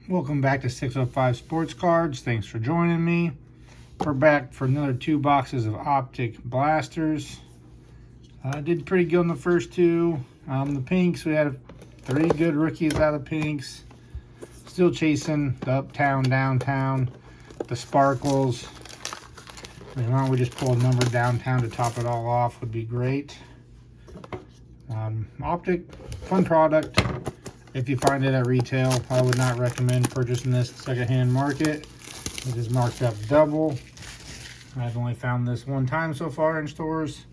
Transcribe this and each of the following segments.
Welcome back to 605 Sports Cards. Thanks for joining me. We're back for another 2 boxes of Optic blasters. Did pretty good on the first 2. The pinks, we had 3 good rookies out of the pinks. Still chasing the uptown, downtown, the sparkles. Why don't we just pull a number downtown to top it all off would be great. Optic, fun product. If you find it at retail, I would not recommend purchasing this secondhand market. It is marked up double. I've only found this one time so far in stores.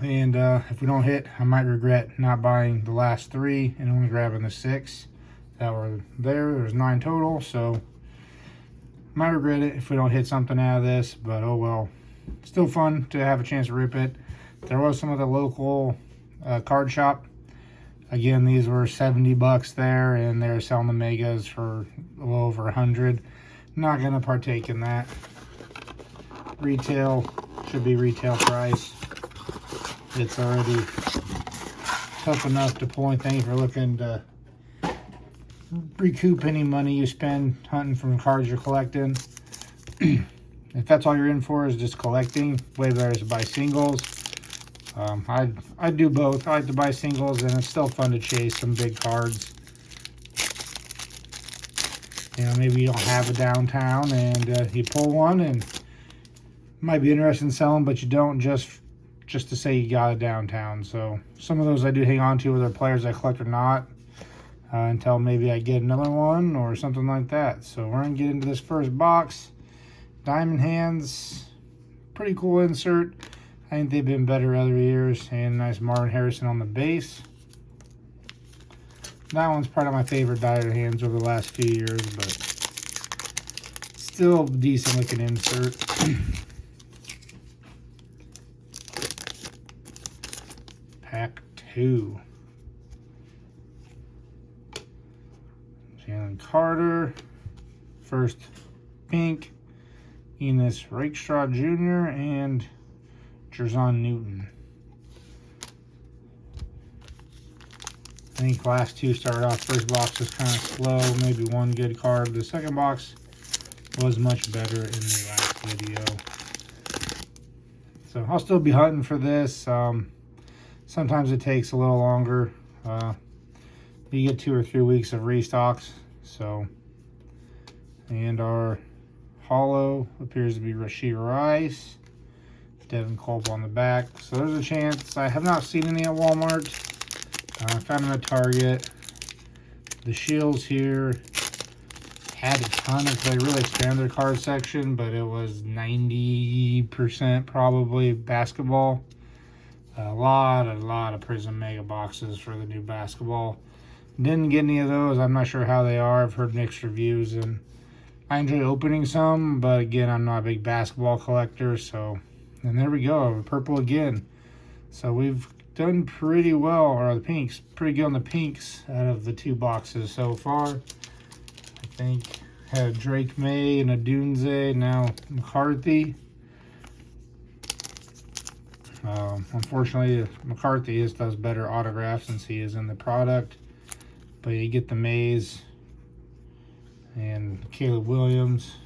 And if we don't hit, I might regret not buying the last 3 and only grabbing the 6 that were there. There's 9 total, so might regret it if we don't hit something out of this, but oh well. Still fun to have a chance to rip it. There was some of the local card shop. Again, these were 70 bucks there, and they're selling the megas for a little over 100. Not gonna partake in that. Retail should be retail price. It's already tough enough to pull anything if you're looking to recoup any money you spend hunting from cards you're collecting. If that's all you're in for is just collecting, way better to buy singles. I do both. I like to buy singles, and it's still fun to chase some big cards. You know, maybe you don't have a downtown, and you pull one, and might be interested in selling, but you don't just to say you got a downtown. So some of those I do hang on to, whether players I collect or not, until maybe I get another one or something like that. So we're gonna get into this first box. Diamond Hands, pretty cool insert. I think they've been better other years, and nice Martin Harrison on the base. That one's part of my favorite Diamond Hands over the last few years, but still decent looking insert. Pack 2. Jalen Carter, first pink. Enos Rakestraw Jr. and Jerzon Newton. I think last 2 started off. First box was kind of slow, maybe one good card. The second box was much better in the last video. So I'll still be hunting for this. Sometimes it takes a little longer. You get 2 or 3 weeks of restocks. So, and our holo appears to be Rashid Rice. Devin Culp on the back. So there's a chance. I have not seen any at Walmart. I found them at Target. The shields here had a ton of, they really expanded their card section, but it was 90% probably basketball. A lot of Prism Mega boxes for the new basketball. Didn't get any of those. I'm not sure how they are. I've heard mixed reviews, and I enjoy opening some, but again, I'm not a big basketball collector, so. And there we go, purple again. So we've done pretty well, or the pinks, pretty good on the pinks out of the 2 boxes so far. I think had a Drake May and a Dunze, now McCarthy. Unfortunately, McCarthy does better autographs since he is in the product. But you get the Mays and Caleb Williams.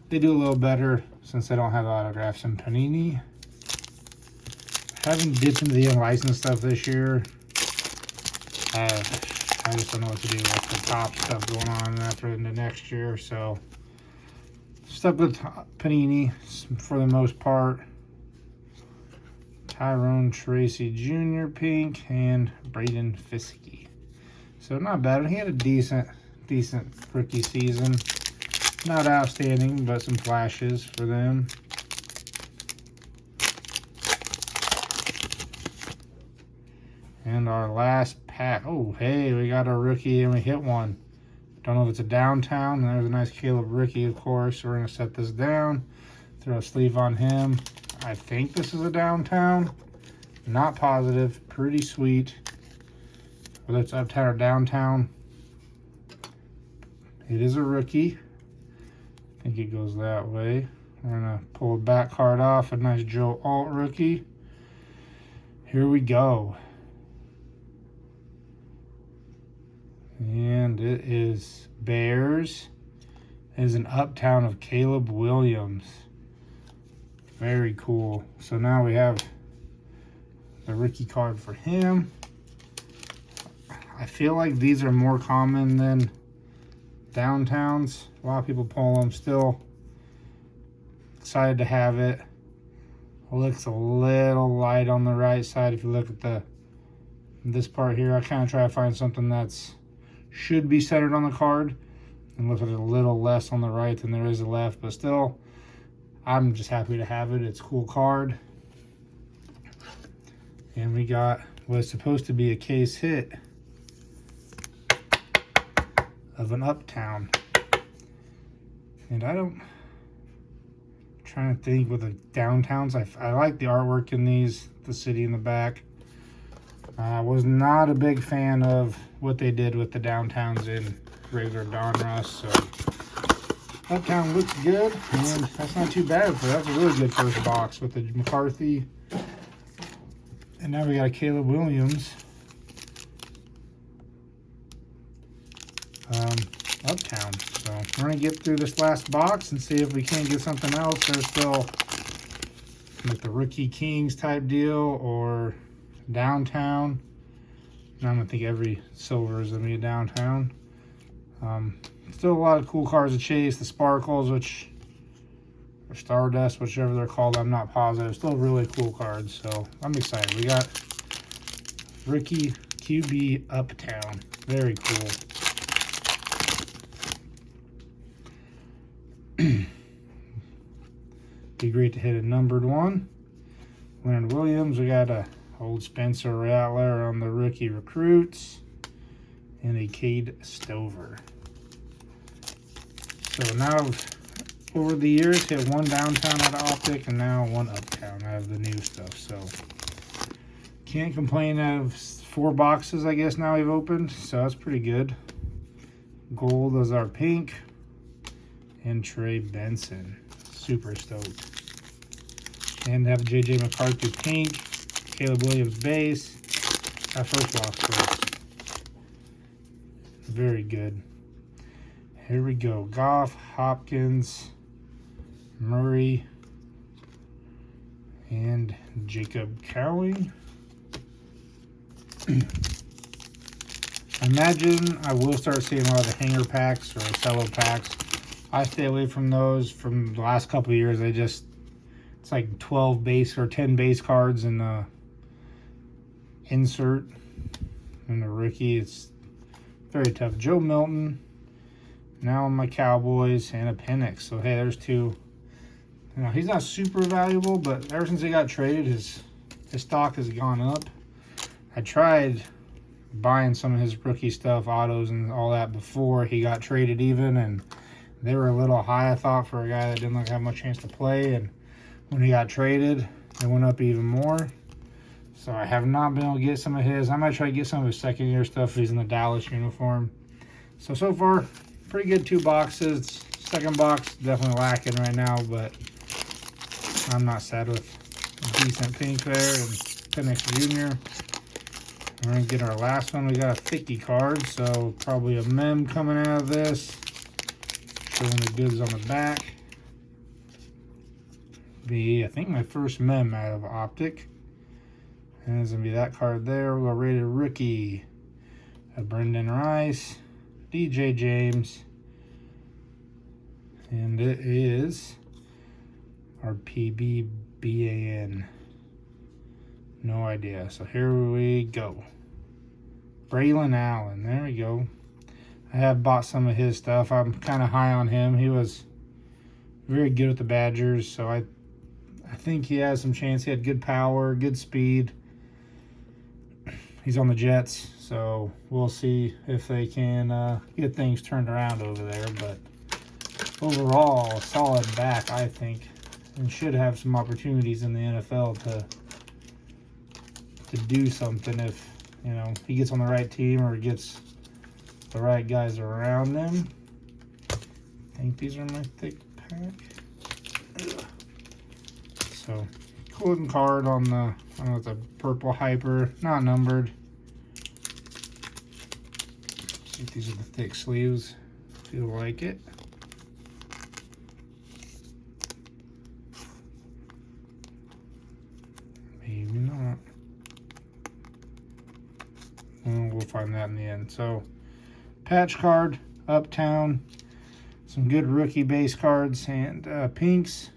They do a little better since they don't have autographs in Panini. I haven't dipped into the unlicensed stuff this year. I just don't know what to do with the top stuff going on after into next year. So stuck with Panini for the most part. Tyrone Tracy Jr. pink and Braden Fiske. So not bad. He had a decent rookie season. Not outstanding, but some flashes for them. And our last pack. Oh, hey, we got our rookie and we hit one. Don't know if it's a downtown. There's a nice Caleb rookie, of course. We're going to set this down. Throw a sleeve on him. I think this is a downtown. Not positive. Pretty sweet. Whether it's uptown or downtown. It is a rookie. I think it goes that way. We're going to pull a back card off. A nice Joe Alt rookie. Here we go. And and it is Bears. It is an Uptown of Caleb Williams. Very cool. So now we have the rookie card for him. I feel like these are more common than downtowns. A lot of people pull them. Still excited to have it. Looks a little light on the right side. If you look at this part here, I kind of try to find something that's should be centered on the card, and look at it a little less on the right than there is the left. But still, I'm just happy to have it. It's a cool card. And we got what's supposed to be a case hit of an Uptown. And trying to think with the downtowns. I like the artwork in these, the city in the back. I was not a big fan of what they did with the downtowns in regular Donruss. So Uptown looks good, and that's not too bad for that's a really good first box with the McCarthy. And now we got a Caleb Williams Uptown. So we're gonna get through this last box and see if we can't get something else. There's still like the Rookie Kings type deal or downtown. And I don't think every silver is gonna be a downtown. Still a lot of cool cards to chase. The Sparkles, which or Stardust, whichever they're called, I'm not positive. Still really cool cards, so I'm excited. We got Rookie QB Uptown. Very cool. Be great to hit a numbered one. Leonard Williams. We got a old Spencer Rattler on the rookie recruits, and a Cade Stover. So now, over the years, hit one downtown out of Optic, and now one Uptown out of the new stuff. So can't complain of 4 boxes, I guess, now we've opened. So that's pretty good. Gold is our pink. And Trey Benson. Super stoked. And have JJ McCarthy pink. Caleb Williams base. That first box first. Very good. Here we go. Goff, Hopkins, Murray, and Jacob Cowing. I imagine I will start seeing a lot of the hanger packs or cello packs. I stay away from those from the last couple of years. It's like 12 base or 10 base cards in the insert. And the rookie, it's very tough. Joe Milton, now on my Cowboys, and a Penix. So hey, there's 2. You know, he's not super valuable, but ever since he got traded, his stock has gone up. I tried buying some of his rookie stuff, autos and all that, before he got traded even, and they were a little high, I thought, for a guy that didn't have much chance to play. And when he got traded, it went up even more. So I have not been able to get some of his. I might try to get some of his second year stuff if he's in the Dallas uniform. So far, pretty good 2 boxes. Second box, definitely lacking right now, but I'm not sad with a decent pink there. And Penix Jr. We're going to get our last one. We got a thicky card, so probably a mem coming out of this. Showing the goods on the back. I think my first mem out of Optic. And it's going to be that card there. We'll go rated rookie. Brendan Rice. DJ James. And it is our PBBAN. No idea. So here we go. Braylon Allen. There we go. I have bought some of his stuff. I'm kind of high on him. He was very good with the Badgers, so I think he has some chance. He had good power, good speed. He's on the Jets, so we'll see if they can get things turned around over there. But overall, a solid back, I think, and should have some opportunities in the NFL to do something if, you know, he gets on the right team or gets the right guys around him. I think these are my thick pack. Ugh. So, cool looking card on the, I don't know, it's a purple hyper, not numbered. think these are the thick sleeves. Feel like it. Maybe not. Well, we'll find that in the end. So, patch card, Uptown, some good rookie base cards, and pinks.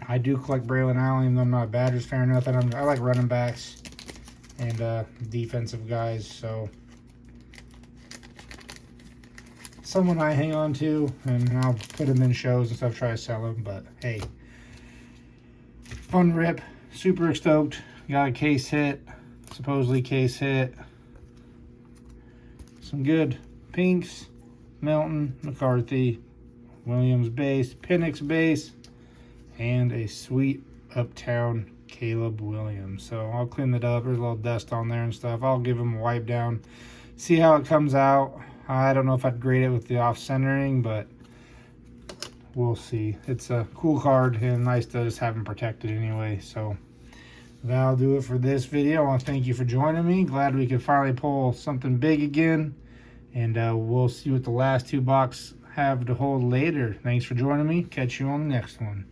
I do collect Braylon Allen, even though I'm not a Badgers fan or nothing. I like running backs and defensive guys, so someone I hang on to, and I'll put them in shows and stuff, try to sell them. But hey, fun rip, super stoked. Got a case hit, supposedly case hit. Some good pinks, Melton, McCarthy, Williams base, Penix base, and a sweet Uptown Caleb Williams. So I'll clean that up. There's a little dust on there and stuff. I'll give him a wipe down, see how it comes out. I don't know if I'd grade it with the off-centering, but we'll see. It's a cool card and nice to just have him protected anyway. So that'll do it for this video. I want to thank you for joining me. Glad we could finally pull something big again. And we'll see what the last two boxes have to hold later. Thanks for joining me. Catch you on the next one.